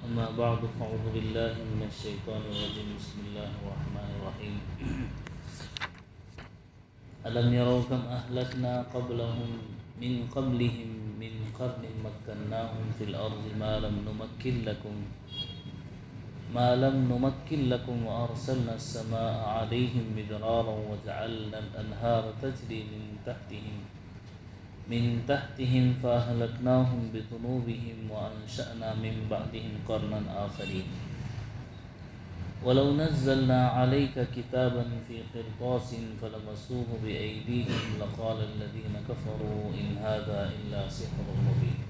أما بعد فأعوذ بالله من الشيطان الرجيم بسم الله الرحمن الرحيم ألم يروا كم أهلكنا قبلهم من قرن مكناهم في الأرض ما لم نمكن لكم وأرسلنا السماء عليهم مدرارا وجعلنا الأنهار تجري من تحتهم فأهلكناهم بذنوبهم وأنشأنا من بعدهم قرنا آخرين ولو نزلنا عليك كتابا في قرطاس فلمسوه بأيديهم لقال الذين كفروا إن هذا إلا سحر مبين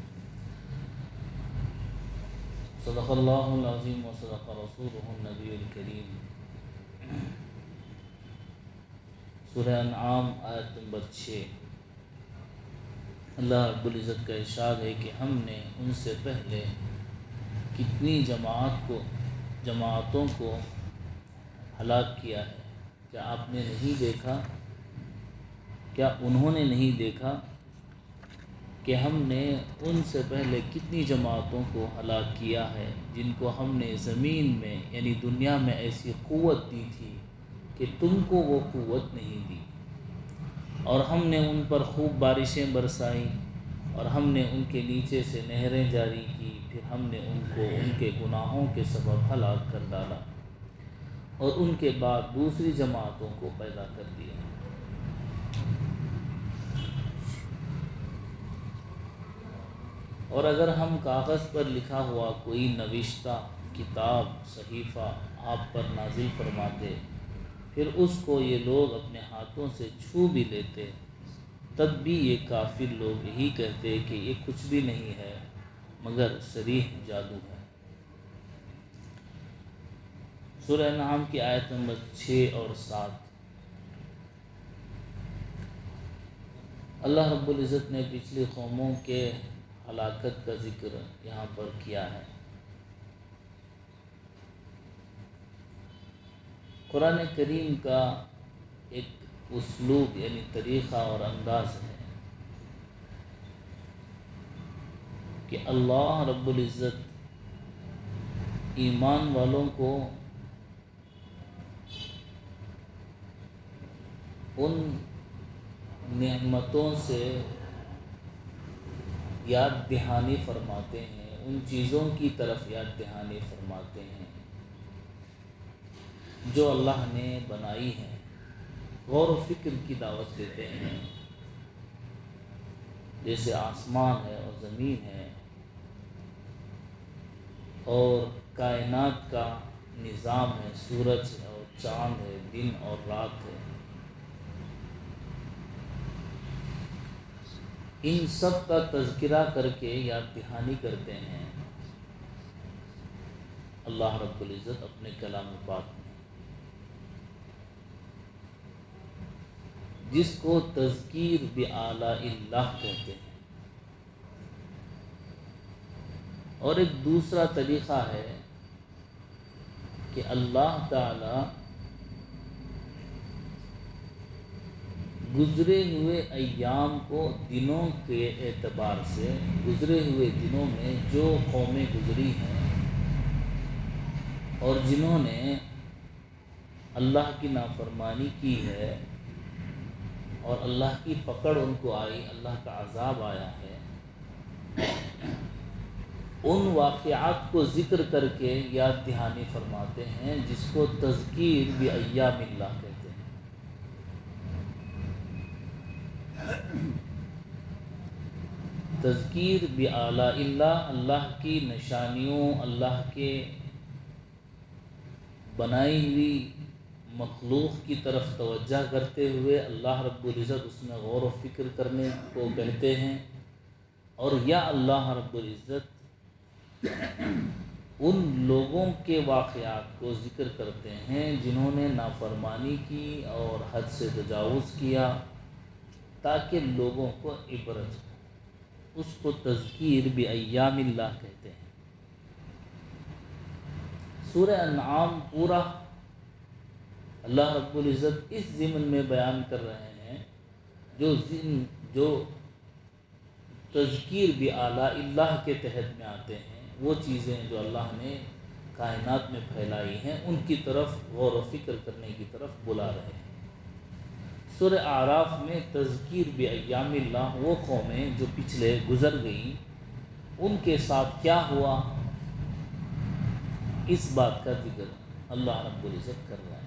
صدق الله العظيم وصدق رسوله النبي الكريم. سورہ انعام آیت نمبر 6. اللہ رب العزت کا ارشاد ہے کہ ہم نے ان سے پہلے کتنی جماعتوں کو ہلاک کیا ہے. کیا آپ نے نہیں دیکھا، کیا انہوں نے نہیں دیکھا کہ ہم نے ان سے پہلے کتنی جماعتوں کو ہلاک کیا ہے جن کو ہم نے زمین میں یعنی دنیا میں ایسی قوت دی تھی کہ تم کو وہ قوت نہیں دی، اور ہم نے ان پر خوب بارشیں برسائیں اور ہم نے ان کے نیچے سے نہریں جاری کی، پھر ہم نے ان کو ان کے گناہوں کے سبب ہلاک کر ڈالا اور ان کے بعد دوسری جماعتوں کو پیدا کر دیا. اور اگر ہم کاغذ پر لکھا ہوا کوئی نوشتہ کتاب صحیفہ آپ پر نازل فرماتے، پھر اس کو یہ لوگ اپنے ہاتھوں سے چھو بھی لیتے، تب بھی یہ کافر لوگ یہی کہتے کہ یہ کچھ بھی نہیں ہے مگر صریح جادو ہے. سورہ انعام کی آیت نمبر 6 اور 7. اللہ رب العزت نے پچھلی قوموں کے ہلاکت کا ذکر یہاں پر کیا ہے. قرآن کریم کا ایک اسلوب یعنی طریقہ اور انداز ہے کہ اللہ رب العزت ایمان والوں کو ان نعمتوں سے یاد دہانی فرماتے ہیں، ان چیزوں کی طرف یاد دہانی فرماتے ہیں جو اللہ نے بنائی ہیں، غور و فکر کی دعوت دیتے ہیں، جیسے آسمان ہے اور زمین ہے اور کائنات کا نظام ہے، سورج ہے اور چاند ہے، دن اور رات ہے. ان سب کا تذکرہ کر کے یاد دہانی کرتے ہیں اللہ رب العزت اپنے کلام پاک میں، جس کو تذکیر بآلاء اللہ کہتے ہیں. اور ایک دوسرا طریقہ ہے کہ اللہ تعالی گزرے ہوئے ایام کو دنوں کے اعتبار سے، گزرے ہوئے دنوں میں جو قومیں گزری ہیں اور جنہوں نے اللہ کی نافرمانی کی ہے اور اللہ کی پکڑ ان کو آئی، اللہ کا عذاب آیا ہے، ان واقعات کو ذکر کر کے یاد دہانی فرماتے ہیں، جس کو تذکیر بایام اللہ کہتے ہیں. تذکیر بآلاء اللہ، اللہ کی نشانیوں، اللہ کے بنائی ہوئی مخلوق کی طرف توجہ کرتے ہوئے اللہ رب العزت اس میں غور و فکر کرنے کو کہتے ہیں. اور یا اللہ رب العزت ان لوگوں کے واقعات کو ذکر کرتے ہیں جنہوں نے نافرمانی کی اور حد سے تجاوز کیا، تاکہ لوگوں کو عبرت ہو. اس کو تذکیر بایام اللہ کہتے ہیں. سورہ انعام پورا اللہ رب العزت اس ضمن میں بیان کر رہے ہیں جو تذکیر بآلاء اللہ کے تحت میں آتے ہیں، وہ چیزیں جو اللہ نے کائنات میں پھیلائی ہیں ان کی طرف غور و فکر کرنے کی طرف بلا رہے ہیں۔ سورہ اعراف میں تذکیر بایام اللہ، وہ قومیں جو پچھلے گزر گئیں ان کے ساتھ کیا ہوا، اس بات کا ذکر اللہ رب العزت کر رہا ہے۔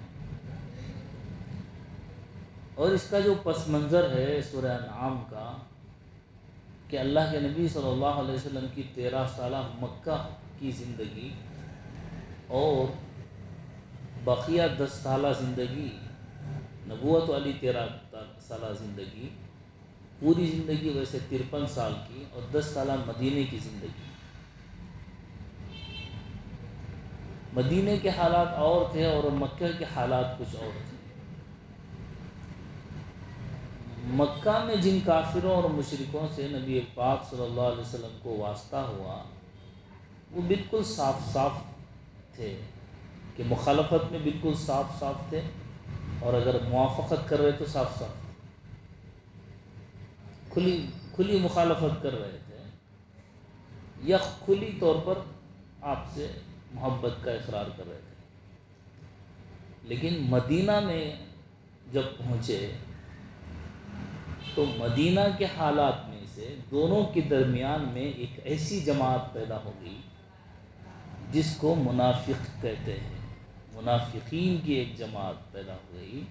اور اس کا جو پس منظر ہے سورہ انعام کا، کہ اللہ کے نبی صلی اللہ علیہ وسلم کی 13 سالہ مکہ کی زندگی اور بقیہ 10 سالہ زندگی، نبوت والی 13 سالہ زندگی، پوری زندگی ویسے 53 سال کی، اور 10 سالہ مدینے کی زندگی۔ مدینے کے حالات اور تھے اور مکہ کے حالات کچھ اور تھے۔ مکہ میں جن کافروں اور مشرکوں سے نبی پاک صلی اللہ علیہ وسلم کو واسطہ ہوا، وہ بالکل صاف صاف تھے، کہ مخالفت میں بالکل صاف صاف تھے، اور اگر موافقت کر رہے تو صاف صاف تھے، کھلی مخالفت کر رہے تھے، یا کھلی طور پر آپ سے محبت کا اقرار کر رہے تھے۔ لیکن مدینہ میں جب پہنچے تو مدینہ کے حالات میں سے دونوں کے درمیان میں ایک ایسی جماعت پیدا ہو گئی جس کو منافق کہتے ہیں۔ منافقین کی ایک جماعت پیدا ہو گئی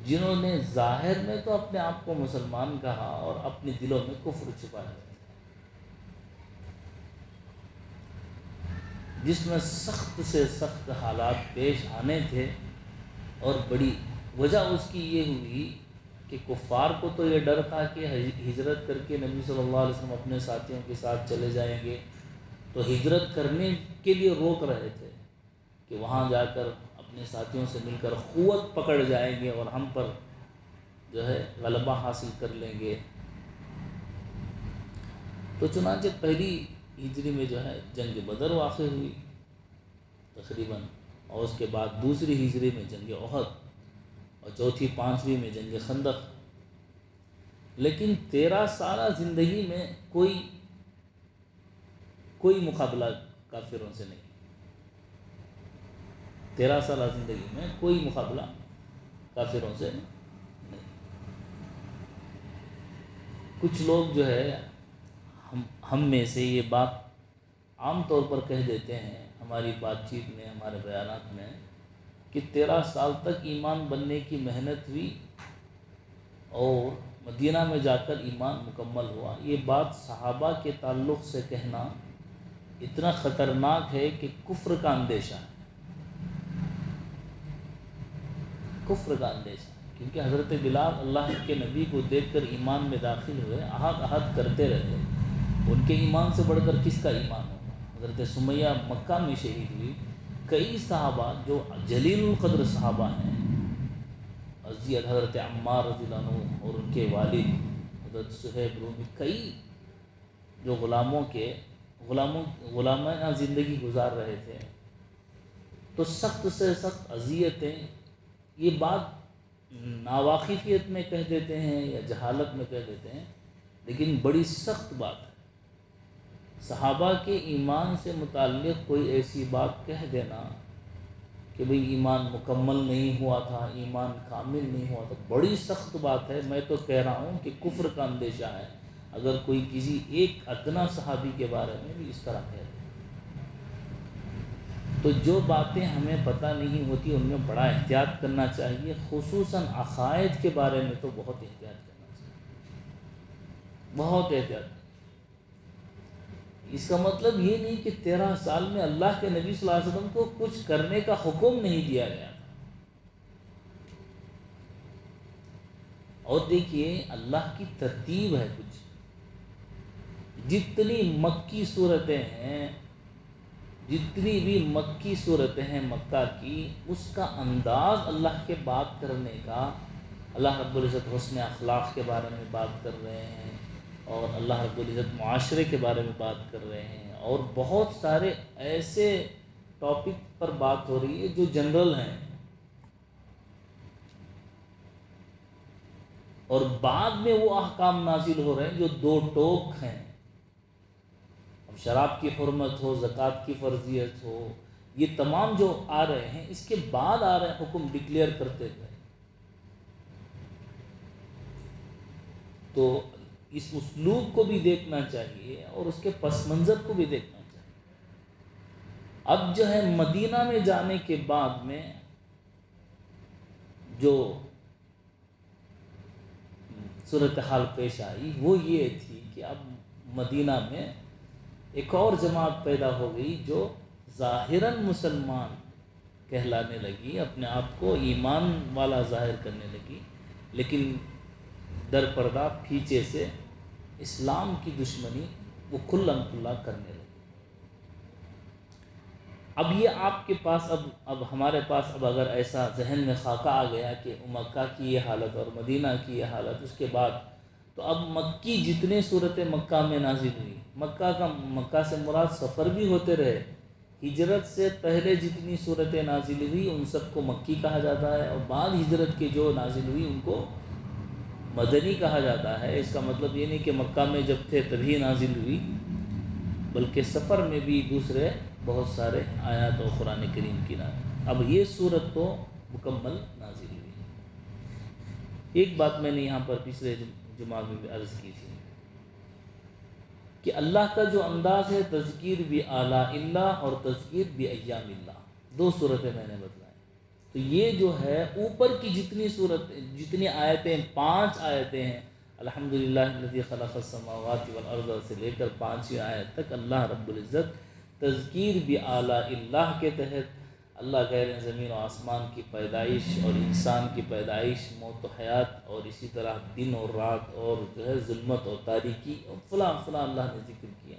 جنہوں نے ظاہر میں تو اپنے آپ کو مسلمان کہا اور اپنے دلوں میں کفر چھپایا، جس میں سخت سے سخت حالات پیش آنے تھے۔ اور بڑی وجہ اس کی یہ ہوئی کہ کفار کو تو یہ ڈر تھا کہ ہجرت کر کے نبی صلی اللہ علیہ وسلم اپنے ساتھیوں کے ساتھ چلے جائیں گے، تو ہجرت کرنے کے لیے روک رہے تھے کہ وہاں جا کر اپنے ساتھیوں سے مل کر قوت پکڑ جائیں گے اور ہم پر جو ہے غلبہ حاصل کر لیں گے۔ تو چنانچہ پہلی ہجری میں جو ہے جنگ بدر واقع ہوئی تقریباً، اور اس کے بعد دوسری ہجری میں جنگ احد، اور چوتھی پانچویں میں جنگ خندق۔ لیکن 13 سالہ زندگی میں کوئی مقابلہ کافروں سے نہیں۔ 13 سالہ زندگی میں کوئی مقابلہ کافروں سے نہیں۔ کچھ لوگ جو ہے ہم میں سے یہ بات عام طور پر کہہ دیتے ہیں ہماری بات چیت میں، ہمارے بیانات میں، کہ 13 سال تک ایمان بننے کی محنت ہوئی اور مدینہ میں جا کر ایمان مکمل ہوا۔ یہ بات صحابہ کے تعلق سے کہنا اتنا خطرناک ہے کہ کفر کا اندیشہ ہے، کفر کا اندیشہ، کیونکہ حضرت بلال اللہ کے نبی کو دیکھ کر ایمان میں داخل ہوئے، احد احد کرتے رہے، ان کے ایمان سے بڑھ کر کس کا ایمان ہوگا۔ حضرت سمیہ مکہ میں شہید ہوئی۔ کئی صحابہ جو جلیل القدر صحابہ ہیں، حضرت عمار رضی اللہ عنہ اور ان کے والد حضرت صہیب رومی، کئی جو غلامانہ زندگی گزار رہے تھے، تو سخت سے سخت اذیتیں، یہ بات ناواقفیت میں کہہ دیتے ہیں یا جہالت میں کہہ دیتے ہیں، لیکن بڑی سخت بات ہے۔ صحابہ کے ایمان سے متعلق کوئی ایسی بات کہہ دینا کہ بھئی ایمان مکمل نہیں ہوا تھا، ایمان کامل نہیں ہوا تھا، بڑی سخت بات ہے۔ میں تو کہہ رہا ہوں کہ کفر کا اندیشہ ہے اگر کوئی کسی ایک ادنا صحابی کے بارے میں بھی اس طرح کہہ دے۔ تو جو باتیں ہمیں پتہ نہیں ہوتی ان میں بڑا احتیاط کرنا چاہیے، خصوصاً عقائد کے بارے میں تو بہت احتیاط کرنا چاہیے، بہت احتیاط۔ اس کا مطلب یہ نہیں کہ 13 سال میں اللہ کے نبی صلی اللہ علیہ وسلم کو کچھ کرنے کا حکم نہیں دیا گیا تھا۔ اور دیکھیے اللہ کی ترتیب ہے کچھ، جتنی مکی صورتیں ہیں، جتنی بھی مکی صورتیں ہیں مکہ کی، اس کا انداز اللہ کے بات کرنے کا، اللہ رب العزت حسن اخلاق کے بارے میں بات کر رہے ہیں، اور اللہ رب العزت معاشرے کے بارے میں بات کر رہے ہیں، اور بہت سارے ایسے ٹاپک پر بات ہو رہی ہے جو جنرل ہیں، اور بعد میں وہ احکام نازل ہو رہے ہیں جو دو ٹوک ہیں۔ شراب کی حرمت ہو، زکوٰۃ کی فرضیت ہو، یہ تمام جو آ رہے ہیں اس کے بعد آ رہے ہیں حکم ڈکلیئر کرتے ہوئے. تو اس اسلوب کو بھی دیکھنا چاہیے اور اس کے پس منظر کو بھی دیکھنا چاہیے. اب جو ہے مدینہ میں جانے کے بعد میں جو صورتحال پیش آئی وہ یہ تھی کہ اب مدینہ میں ایک اور جماعت پیدا ہو گئی جو ظاہراً مسلمان کہلانے لگی، اپنے آپ کو ایمان والا ظاہر کرنے لگی، لیکن در پردہ پیچھے سے اسلام کی دشمنی وہ کھلم کھلا کرنے لگی. اب یہ آپ کے پاس اب ہمارے پاس اب اگر ایسا ذہن میں خاکہ آ گیا کہ مکہ کی یہ حالت اور مدینہ کی یہ حالت، اس کے بعد تو اب مکی جتنے صورتیں مکہ میں نازل ہوئی، مکہ سے مراد سفر بھی ہوتے رہے، ہجرت سے پہلے جتنی صورتیں نازل ہوئی ان سب کو مکی کہا جاتا ہے، اور بعد ہجرت کے جو نازل ہوئی ان کو مدنی کہا جاتا ہے. اس کا مطلب یہ نہیں کہ مکہ میں جب تھے تبھی نازل ہوئی، بلکہ سفر میں بھی دوسرے بہت سارے آیات اور قرآن کریم کی نازل. اب یہ صورت تو مکمل نازل ہوئی. ایک بات میں نے یہاں پر پچھلے جمعہ میں بھی عرض کی تھی کہ اللہ کا جو انداز ہے تذکیر بھی اعلیٰ اللہ اور تذکیر بھی ایام اللہ، دو صورتیں میں نے بتلائیں. تو یہ جو ہے اوپر کی جتنی آیتیں 5 آیتیں ہیں، الحمدللہ الذی خلق السماوات والارض سے لے کر 5ویں آیت تک اللہ رب العزت تذکیر بھی اعلیٰ اللہ کے تحت اللہ کہہ رہے ہیں زمین و آسمان کی پیدائش اور انسان کی پیدائش، موت و حیات، اور اسی طرح دن اور رات، اور جو ہے ظلمت اور تاریکی، اور فلاں فلاں اللہ نے ذکر کیا.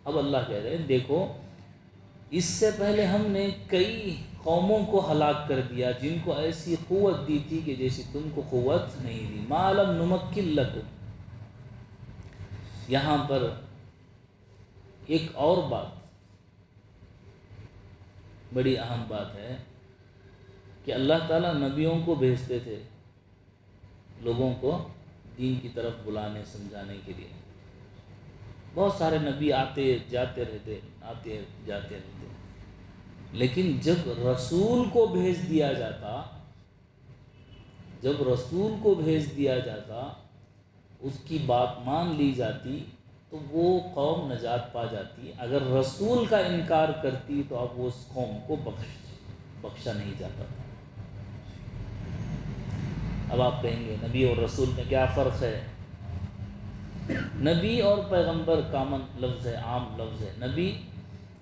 اب اللہ کہہ رہے ہیں دیکھو اس سے پہلے ہم نے کئی قوموں کو ہلاک کر دیا جن کو ایسی قوت دی تھی کہ جیسی تم کو قوت نہیں دی. ما لم نمکن لکم. یہاں پر ایک اور بات بڑی اہم بات ہے کہ اللہ تعالیٰ نبیوں کو بھیجتے تھے لوگوں کو دین کی طرف بلانے سمجھانے کے لیے. بہت سارے نبی آتے جاتے رہتے، لیکن جب رسول کو بھیج دیا جاتا اس کی بات مان لی جاتی تو وہ قوم نجات پا جاتی. اگر رسول کا انکار کرتی تو اب وہ اس قوم کو بخشا نہیں جاتا تھا. اب آپ کہیں گے نبی اور رسول میں کیا فرق ہے؟ نبی اور پیغمبر کامن لفظ ہے، عام لفظ ہے. نبی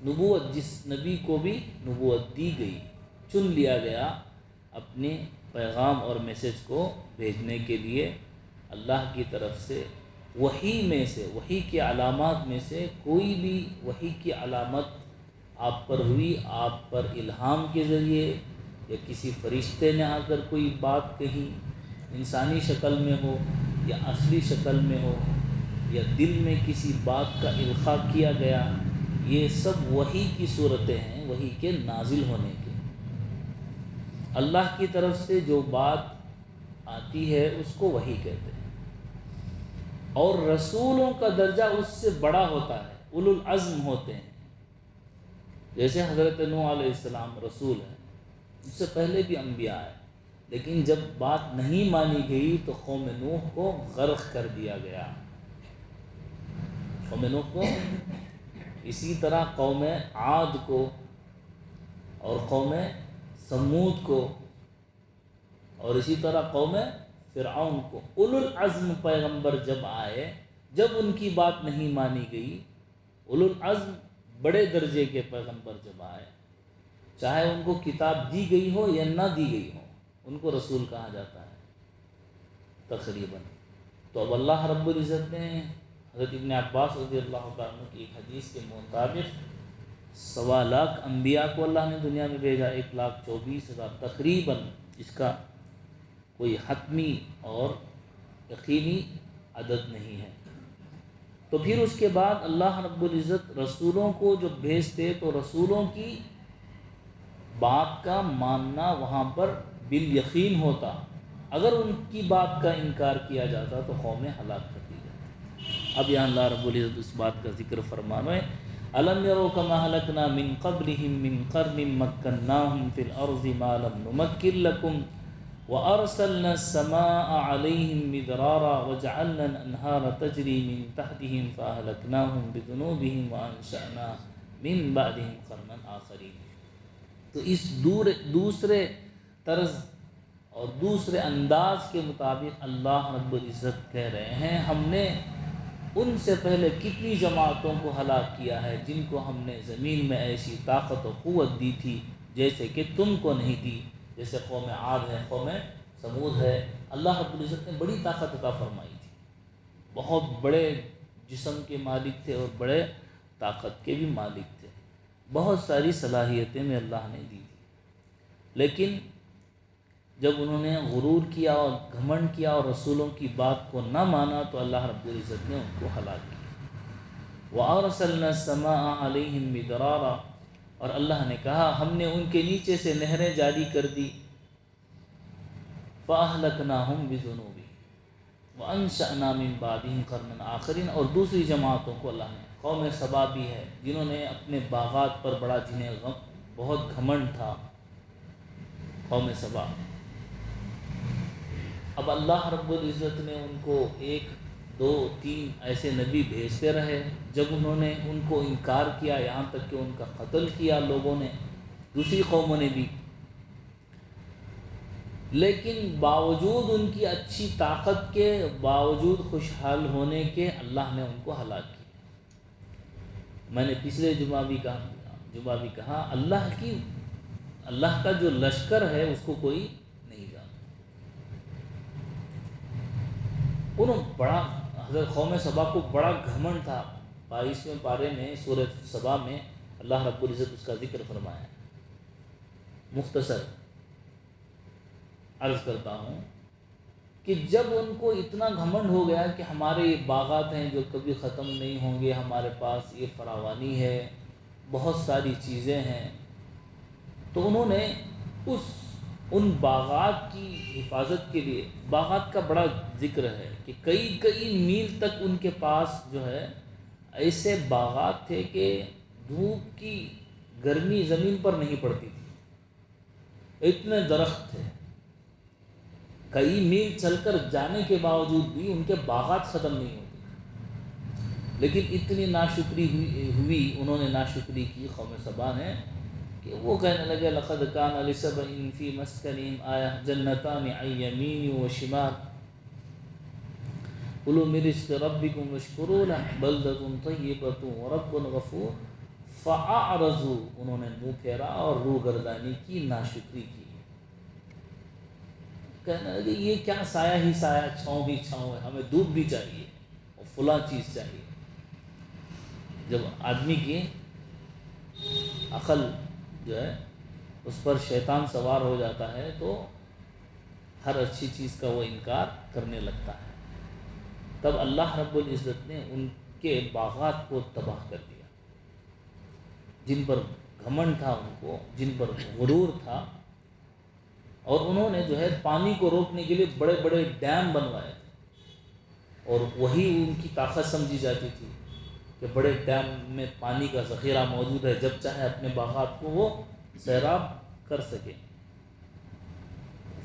نبوت، جس نبی کو بھی نبوت دی گئی، چن لیا گیا اپنے پیغام اور میسج کو بھیجنے کے لیے اللہ کی طرف سے. وحی کی علامات میں سے کوئی بھی وحی کی علامت آپ پر ہوئی، آپ پر الہام کے ذریعے یا کسی فرشتے نے آ کر کوئی بات کہی، انسانی شکل میں ہو یا اصلی شکل میں ہو، یا دل میں کسی بات کا القاء کیا گیا، یہ سب وحی کی صورتیں ہیں، وحی کے نازل ہونے کے. اللہ کی طرف سے جو بات آتی ہے اس کو وحی کہتے ہیں. اور رسولوں کا درجہ اس سے بڑا ہوتا ہے، اولو العزم ہوتے ہیں. جیسے حضرت نوح علیہ السلام رسول ہیں، اس سے پہلے بھی انبیاء ہیں، لیکن جب بات نہیں مانی گئی تو قوم نوح کو غرق کر دیا گیا. قوم نوح کو، اسی طرح قوم عاد کو اور قوم سمود کو، اور اسی طرح قوم فرعون کو. اولو العزم پیغمبر جب آئے، جب ان کی بات نہیں مانی گئی، اولو العزم بڑے درجے کے پیغمبر جب آئے، چاہے ان کو کتاب دی گئی ہو یا نہ دی گئی ہو، ان کو رسول کہا جاتا ہے تقریباً. تو اب اللہ رب العزت نے حضرت ابن عباس رضی اللہ تعالیٰ عنہ کی ایک حدیث کے مطابق 1.25 لاکھ انبیاء کو اللہ نے دنیا میں بھیجا، 1,24,000 تقریباً. اس کا کوئی حتمی اور یقینی عدد نہیں ہے. تو پھر اس کے بعد اللہ رب العزت رسولوں کو جب بھیجتے تو رسولوں کی بات کا ماننا وہاں پر بالیقین ہوتا. اگر ان کی بات کا انکار کیا جاتا تو قومیں ہلاک کر دی جاتی. اب یہاں اللہ رب العزت اس بات کا ذکر فرما رہے ہیں الم یروا کما اہلکنا من قبلہم من قرن مکناہم فی الارض ما لم نمکن لکم وارسلنا السماء علیہم مدرارا وجعلنا الانہار تجری من تحتہم فاہلکناہم بذنوبہم وانشأنا من بعدہم قرنا آخرین۔ تو اس دوسرے طرز اور دوسرے انداز کے مطابق اللہ رب العزت کہہ رہے ہیں ہم نے ان سے پہلے کتنی جماعتوں کو ہلاک کیا ہے جن کو ہم نے زمین میں ایسی طاقت و قوت دی تھی جیسے کہ تم کو نہیں دی، جیسے قوم عاد ہے، قوم ثمود ہے۔ اللہ رب العزت نے بڑی طاقت عطا فرمائی تھی، بہت بڑے جسم کے مالک تھے اور بڑے طاقت کے بھی مالک تھے، بہت ساری صلاحیتیں میں اللہ نے دی تھی، لیکن جب انہوں نے غرور کیا اور گھمنڈ کیا اور رسولوں کی بات کو نہ مانا تو اللہ رب العزت نے ان کو ہلاک کیا۔ وَأَرْسَلْنَا السَّمَاءَ عَلَيْهِمْ مِدْرَارًا، اور اللہ نے کہا ہم نے ان کے نیچے سے نہریں جاری کر دی، فَأَهْلَكْنَاهُمْ بِذُنُوبِهِمْ وَأَنشَأْنَا مِن بَعْدِهِمْ قَرْنًا آخَرِينَ۔ اور دوسری جماعتوں کو اللہ نے، قوم سبا بھی ہے جنہوں نے اپنے باغات پر بڑا، جنہیں بہت گھمنڈ تھا، قوم سبا۔ اب اللہ رب العزت نے ان کو 1 2 3 ایسے نبی بھیجتے رہے، جب انہوں نے ان کو انکار کیا یہاں تک کہ ان کا قتل کیا لوگوں نے، دوسری قوموں نے بھی، لیکن باوجود ان کی اچھی طاقت کے، باوجود خوشحال ہونے کے، اللہ نے ان کو ہلاک کیا۔ میں نے پچھلے جمعہ بھی کہا اللہ کا جو لشکر ہے اس کو کوئی نہیں جانتا۔ انہوں بڑا، حضرت قوم سبا کو بڑا گھمنڈ تھا۔ 22ویں پارے میں سورۃ سبا میں اللہ رب العزت اس کا ذکر فرمایا ہے۔ مختصر عرض کرتا ہوں کہ جب ان کو اتنا گھمنڈ ہو گیا کہ ہمارے یہ باغات ہیں جو کبھی ختم نہیں ہوں گے، ہمارے پاس یہ فراوانی ہے، بہت ساری چیزیں ہیں، تو انہوں نے ان باغات کی حفاظت کے لیے، باغات کا بڑا ذکر ہے کہ کئی میل تک ان کے پاس جو ہے ایسے باغات تھے کہ دھوپ کی گرمی زمین پر نہیں پڑتی تھی، اتنے درخت تھے، کئی میل چل کر جانے کے باوجود بھی ان کے باغات ختم نہیں ہوتے، لیکن اتنی ناشکری ہوئی، انہوں نے ناشکری کی قوم سبا نے، کہ وہ کہنے لگے لقد کان لسبإ فی مسکنہم آیہ جنتان عن یمین وشمال کلوا من رزق ربکم واشکروا لہ بلدۃ طیبۃ ورب غفور فاعرضوا، انہوں نے منہ پھیرا اور روگردانی کی، ناشکری کی، کہنے لگے یہ کیا سایہ ہی سایہ، چھاؤں بھی چھاؤں ہے، ہمیں دھوپ بھی چاہیے اور فلاں چیز چاہیے۔ جب آدمی کی عقل جو ہے اس پر شیطان سوار ہو جاتا ہے تو ہر اچھی چیز کا وہ انکار کرنے لگتا ہے۔ تب اللہ رب العزت نے ان کے باغات کو تباہ کر دیا، جن پر گھمنڈ تھا ان کو، جن پر غرور تھا، اور انہوں نے جو ہے پانی کو روکنے کے لیے بڑے بڑے ڈیم بنوائے تھے، اور وہی ان کی طاقت سمجھی جاتی تھی کہ بڑے ڈیم میں پانی کا ذخیرہ موجود ہے، جب چاہے اپنے باغات کو وہ سیراب کر سکے۔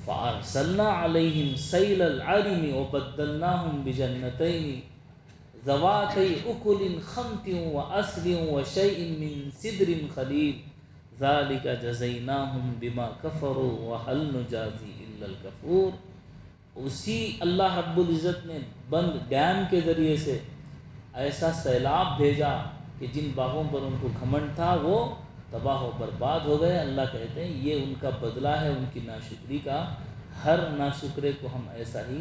فَأَرْسَلْنَا عَلَيْهِمْ سَيْلَ الْعَرِمِ وَبَدَّلْنَاهُمْ بِجَنَّتَيْنِ ذَوَاتَيْ أُكُلٍ خَمْطٍ وَعَسْلٍ وَشَيْءٍ مِّن سِدْرٍ خَلِيلٍ ذَلِكَ جَزَيْنَاهُمْ بِمَا كَفَرُوا وَهَلْ نُجَازِي إِلَّا الْكَفُورَ۔ اسی اللہ رب العزت نے بند ڈیم کے ذریعے سے ایسا سیلاب بھیجا کہ جن باغوں پر ان کو گھمنڈ تھا وہ تباہ و برباد ہو گئے۔ اللہ کہتے ہیں یہ ان کا بدلہ ہے ان کی ناشکری کا، ہر ناشکرے کو ہم ایسا ہی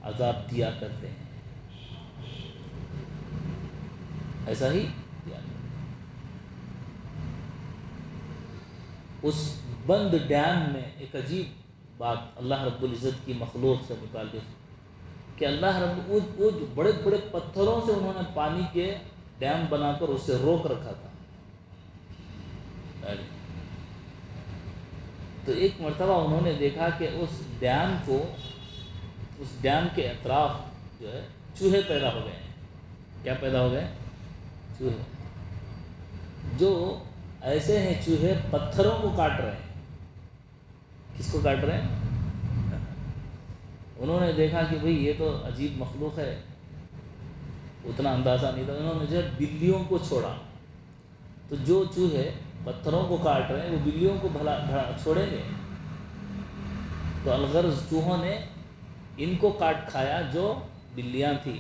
عذاب دیا کرتے ہیں، ایسا ہی دیا کرتے ہیں۔ اس بند ڈیم میں ایک عجیب بات اللہ رب العزت کی مخلوق سے متعلق کہ اللہ رب وہ بڑے بڑے پتھروں سے انہوں نے پانی کے ڈیم بنا کر اسے روک رکھا تھا۔ تو ایک مرتبہ انہوں نے دیکھا کہ اس ڈیم کے اطراف جو ہے چوہے پیدا ہو گئے ہیں۔ کیا پیدا ہو گئے؟ چوہے۔ جو ایسے ہیں چوہے پتھروں کو کاٹ رہے ہیں۔ کس کو کاٹ رہے ہیں؟ انہوں نے دیکھا کہ بھئی یہ تو عجیب مخلوق ہے، اتنا اندازہ نہیں تھا، انہوں نے جو بلیوں کو چھوڑا۔ تو جو چوہے پتھروں کو کاٹ رہے ہیں وہ بلیوں کو بھلا چھوڑیں گے؟ تو الغرض چوہوں نے ان کو کاٹ کھایا جو بلیاں تھیں۔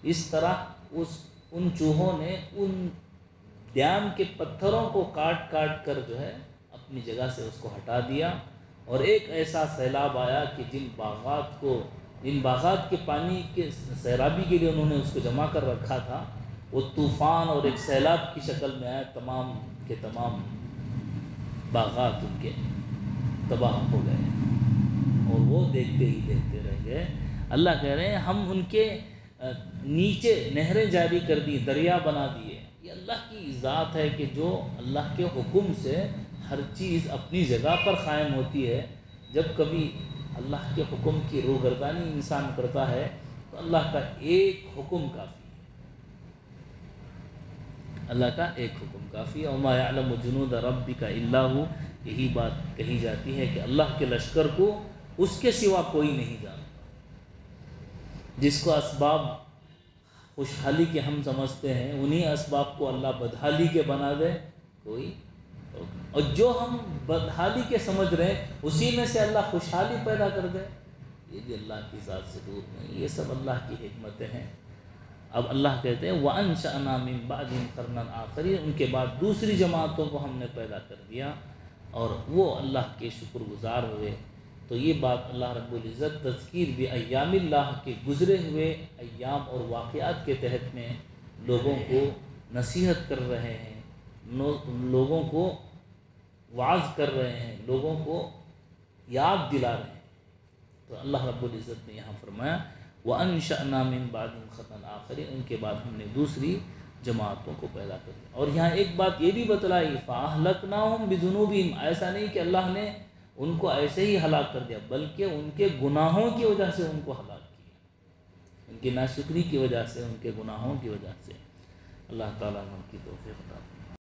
اس طرح ان چوہوں نے ان ڈیم کے پتھروں کو کاٹ کاٹ کر جو ہے اپنی جگہ سے اس کو ہٹا دیا، اور ایک ایسا سیلاب آیا کہ جن باغات کے پانی کے سیرابی کے لیے انہوں نے اس کو جمع کر رکھا تھا، وہ طوفان اور ایک سیلاب کی شکل میں آیا، تمام کے تمام باغات ان کے تباہ ہو گئے، اور وہ دیکھتے ہی دیکھتے رہ گئے۔ اللہ کہہ رہے ہیں ہم ان کے نیچے نہریں جاری کر دی، دریا بنا دیے۔ یہ اللہ کی ذات ہے کہ جو اللہ کے حکم سے ہر چیز اپنی جگہ پر قائم ہوتی ہے۔ جب کبھی اللہ کے حکم کی روگردانی انسان کرتا ہے تو اللہ کا ایک حکم کافی ہے، اللہ کا ایک حکم کافی ہے۔ وَمَا يَعْلَمُ جُنُودَ رَبِّكَ إِلَّا هُوَ، یہی بات کہی جاتی ہے کہ اللہ کے لشکر کو اس کے سوا کوئی نہیں جانتا۔ جس کو اسباب خوشحالی کے ہم سمجھتے ہیں، انہی اسباب کو اللہ بدحالی کے بنا دے کوئی، اور جو ہم بدحالی کے سمجھ رہے ہیں اسی میں سے اللہ خوشحالی پیدا کر دے، یہ بھی اللہ کی ذات سے دور نہیں، یہ سب اللہ کی حکمتیں ہیں۔ اب اللہ کہتے ہیں وَأَنشَأْنَا مِن بَعْدِهِمْ قَرْنًا آخَرِينَ، ان کے بعد دوسری جماعتوں کو ہم نے پیدا کر دیا اور وہ اللہ کے شکر گزار ہوئے۔ تو یہ بات اللہ رب العزت تذکیر بایام اللہ کے گزرے ہوئے ایام اور واقعات کے تحت میں لوگوں کو نصیحت کر رہے ہیں، لوگوں کو وعظ کر رہے ہیں، لوگوں کو یاد دلا رہے ہیں۔ تو اللہ رب العزت نے یہاں فرمایا وَأَنشَأْنَا مِن بَعْدِهِمْ قَرْنًا آخَرِينَ، ان کے بعد ہم نے دوسری جماعتوں کو پیدا کر دیا۔ اور یہاں ایک بات یہ بھی بتلائی فَأَهْلَكْنَاهُمْ بِذُنُوبِهِمْ، ایسا نہیں کہ اللہ نے ان کو ایسے ہی ہلاک کر دیا، بلکہ ان کے گناہوں کی وجہ سے ان کو ہلاک کیا، ان کی ناشکری کی وجہ سے، ان کے گناہوں کی وجہ سے۔ اللہ تعالیٰ ہم کی توفیق عطا فرمائے۔